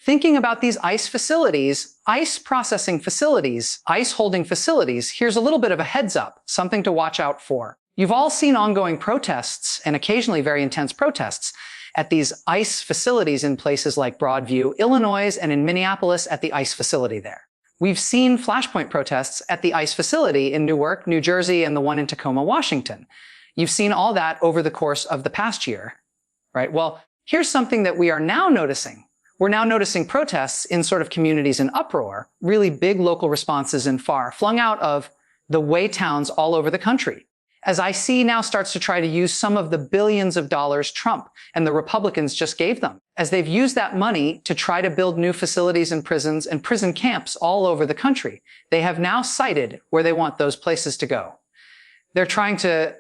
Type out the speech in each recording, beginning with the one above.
Thinking about these ICE facilities, ICE processing facilities, ICE holding facilities, here's a little bit of a heads up, something to watch out for. You've all seen ongoing protests, and occasionally very intense protests, at these ICE facilities in places like Broadview, Illinois, and in Minneapolis at the ICE facility there. We've seen flashpoint protests at the ICE facility in Newark, New Jersey, and the one in Tacoma, Washington. You've seen all that over the course of the past year, right? Well, here's something that we are now noticing. We're now noticing protests in sort of communities in uproar, really big local responses in FAR, flung out of the way towns all over the country. As ICE now starts to try to use some of the billions of dollars Trump and the Republicans just gave them, as they've used that money to try to build new facilities and prisons and prison camps all over the country, they have now cited where they want those places to go. They're trying to,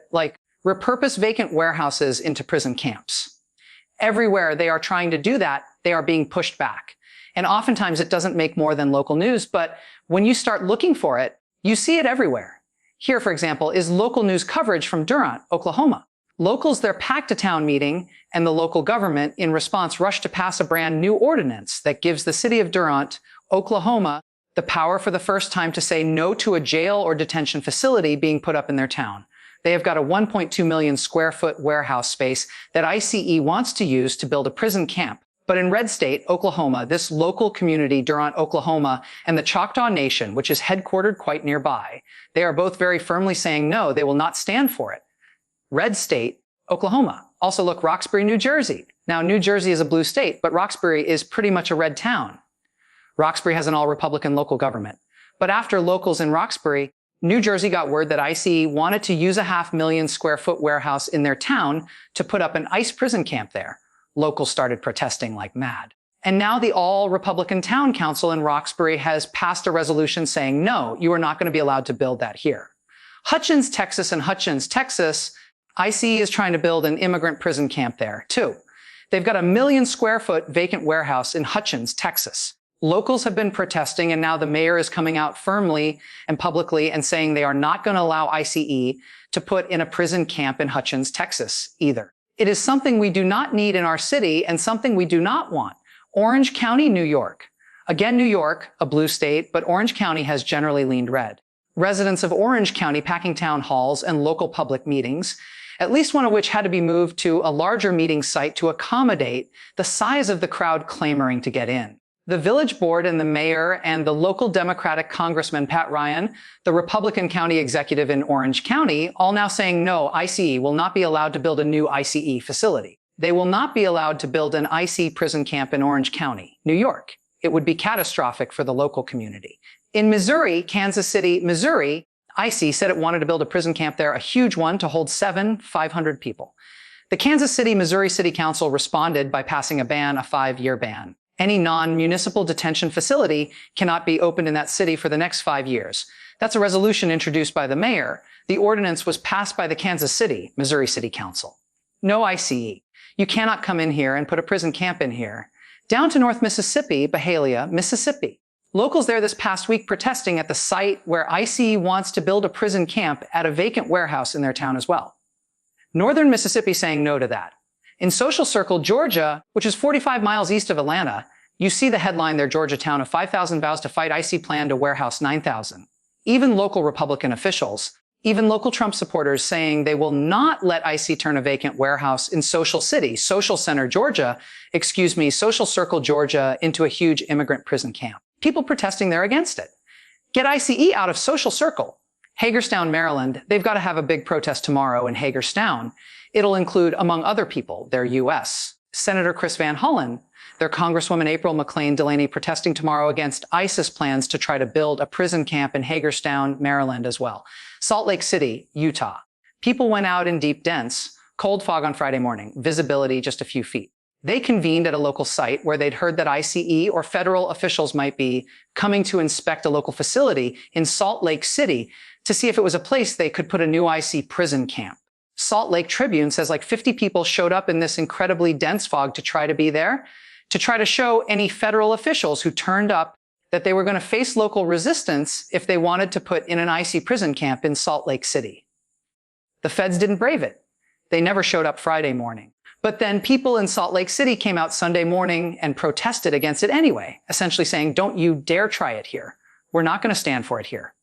repurpose vacant warehouses into prison camps. Everywhere they are trying to do that, they are being pushed back. And oftentimes it doesn't make more than local news, but when you start looking for it, you see it everywhere. Here, for example, is local news coverage from Durant, Oklahoma. Locals there packed a town meeting, and the local government, in response, rushed to pass a brand new ordinance that gives the city of Durant, Oklahoma, the power for the first time to say no to a jail or detention facility being put up in their town. They have got a 1.2 million square foot warehouse space that ICE wants to use to build a prison camp. But in Red State, Oklahoma, this local community, Durant, Oklahoma, and the Choctaw Nation, which is headquartered quite nearby, they are both very firmly saying no, they will not stand for it. Red State, Oklahoma. Also look, Roxbury, New Jersey. Now, New Jersey is a blue state, but Roxbury is pretty much a red town. Roxbury has an all-Republican local government. But after locals in Roxbury, New Jersey got word that ICE wanted to use a 500,000 square foot warehouse in their town to put up an ICE prison camp there. Locals started protesting like mad. And now the all-Republican town council in Roxbury has passed a resolution saying, no, you are not going to be allowed to build that here. Hutchins, Texas, ICE is trying to build an immigrant prison camp there, too. They've got a 1 million square foot vacant warehouse in Hutchins, Texas. Locals have been protesting, and now the mayor is coming out firmly and publicly and saying they are not going to allow ICE to put in a prison camp in Hutchins, Texas, either. It is something we do not need in our city and something we do not want. Orange County, New York. Again, New York, a blue state, but Orange County has generally leaned red. Residents of Orange County packing town halls and local public meetings, at least one of which had to be moved to a larger meeting site to accommodate the size of the crowd clamoring to get in. The village board and the mayor and the local Democratic Congressman Pat Ryan, the Republican county executive in Orange County, all now saying no, ICE will not be allowed to build a new ICE facility. They will not be allowed to build an ICE prison camp in Orange County, New York. It would be catastrophic for the local community. In Missouri, Kansas City, Missouri, ICE said it wanted to build a prison camp there, a huge one to hold 500 people. The Kansas City, Missouri City Council responded by passing a 5-year ban. Any non-municipal detention facility cannot be opened in that city for the next 5 years. That's a resolution introduced by the mayor. The ordinance was passed by the Kansas City, Missouri City Council. No ICE. You cannot come in here and put a prison camp in here. Down to North Mississippi, Byhalia, Mississippi. Locals there this past week protesting at the site where ICE wants to build a prison camp at a vacant warehouse in their town as well. Northern Mississippi saying no to that. In Social Circle, Georgia, which is 45 miles east of Atlanta, you see the headline there, Georgia town of 5,000 vows to fight ICE plan to warehouse 9,000. Even local Republican officials, even local Trump supporters saying they will not let ICE turn a vacant warehouse in Social City, Social Center, Georgia, Social Circle, Georgia, into a huge immigrant prison camp. People protesting there against it. Get ICE out of Social Circle. Hagerstown, Maryland, they've got to have a big protest tomorrow in Hagerstown. It'll include, among other people, their U.S. Senator Chris Van Hollen, their Congresswoman April McClain Delaney protesting tomorrow against ISIS plans to try to build a prison camp in Hagerstown, Maryland as well. Salt Lake City, Utah. People went out in deep, dense, cold fog on Friday morning, visibility just a few feet. They convened at a local site where they'd heard that ICE or federal officials might be coming to inspect a local facility in Salt Lake City to see if it was a place they could put a new ICE prison camp. Salt Lake Tribune says 50 people showed up in this incredibly dense fog to try to be there, to try to show any federal officials who turned up that they were going to face local resistance if they wanted to put in an ICE prison camp in Salt Lake City. The feds didn't brave it. They never showed up Friday morning. But then people in Salt Lake City came out Sunday morning and protested against it anyway, essentially saying, don't you dare try it here. We're not going to stand for it here.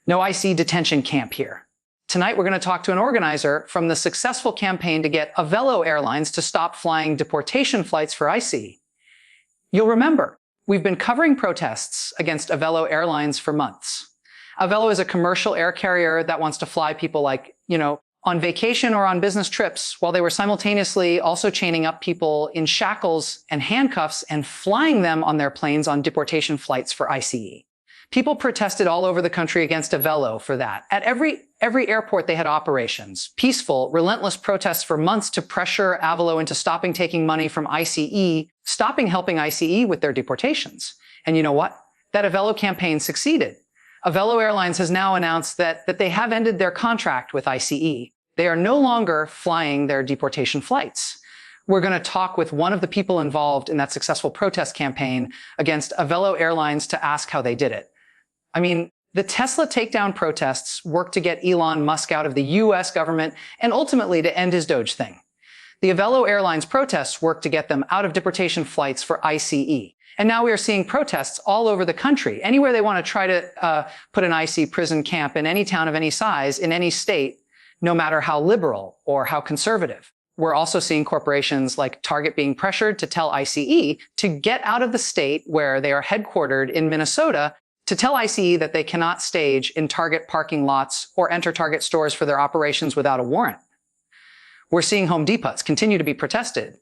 No ICE detention camp here. Tonight, we're going to talk to an organizer from the successful campaign to get Avelo Airlines to stop flying deportation flights for ICE. You'll remember, we've been covering protests against Avelo Airlines for months. Avelo is a commercial air carrier that wants to fly people like, on vacation or on business trips, while they were simultaneously also chaining up people in shackles and handcuffs and flying them on their planes on deportation flights for ICE. People protested all over the country against Avelo for that. At every airport, they had operations. Peaceful, relentless protests for months to pressure Avelo into stopping taking money from ICE, stopping helping ICE with their deportations. And you know what? That Avelo campaign succeeded. Avelo Airlines has now announced that they have ended their contract with ICE. They are no longer flying their deportation flights. We're going to talk with one of the people involved in that successful protest campaign against Avelo Airlines to ask how they did it. I mean, the Tesla takedown protests worked to get Elon Musk out of the US government and ultimately to end his Doge thing. The Avelo Airlines protests worked to get them out of deportation flights for ICE. And now we are seeing protests all over the country. Anywhere they want to try to put an ICE prison camp in any town of any size, in any state, no matter how liberal or how conservative. We're also seeing corporations like Target being pressured to tell ICE to get out of the state where they are headquartered in Minnesota, to tell ICE that they cannot stage in Target parking lots or enter Target stores for their operations without a warrant. We're seeing Home Depots continue to be protested,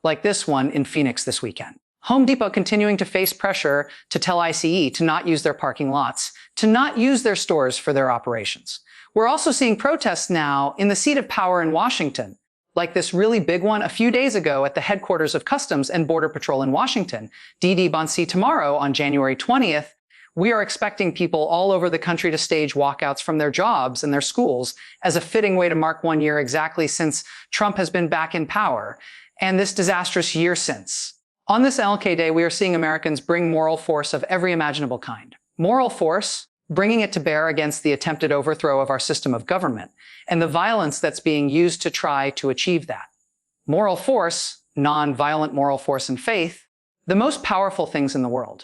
like this one in Phoenix this weekend. Home Depot continuing to face pressure to tell ICE to not use their parking lots, to not use their stores for their operations. We're also seeing protests now in the seat of power in Washington, like this really big one a few days ago at the headquarters of Customs and Border Patrol in Washington. Didi Bonsi tomorrow on January 20th, we are expecting people all over the country to stage walkouts from their jobs and their schools as a fitting way to mark 1 year exactly since Trump has been back in power, and this disastrous year since. On this MLK Day, we are seeing Americans bring moral force of every imaginable kind. Moral force, bringing it to bear against the attempted overthrow of our system of government and the violence that's being used to try to achieve that. Moral force, non-violent moral force and faith, the most powerful things in the world.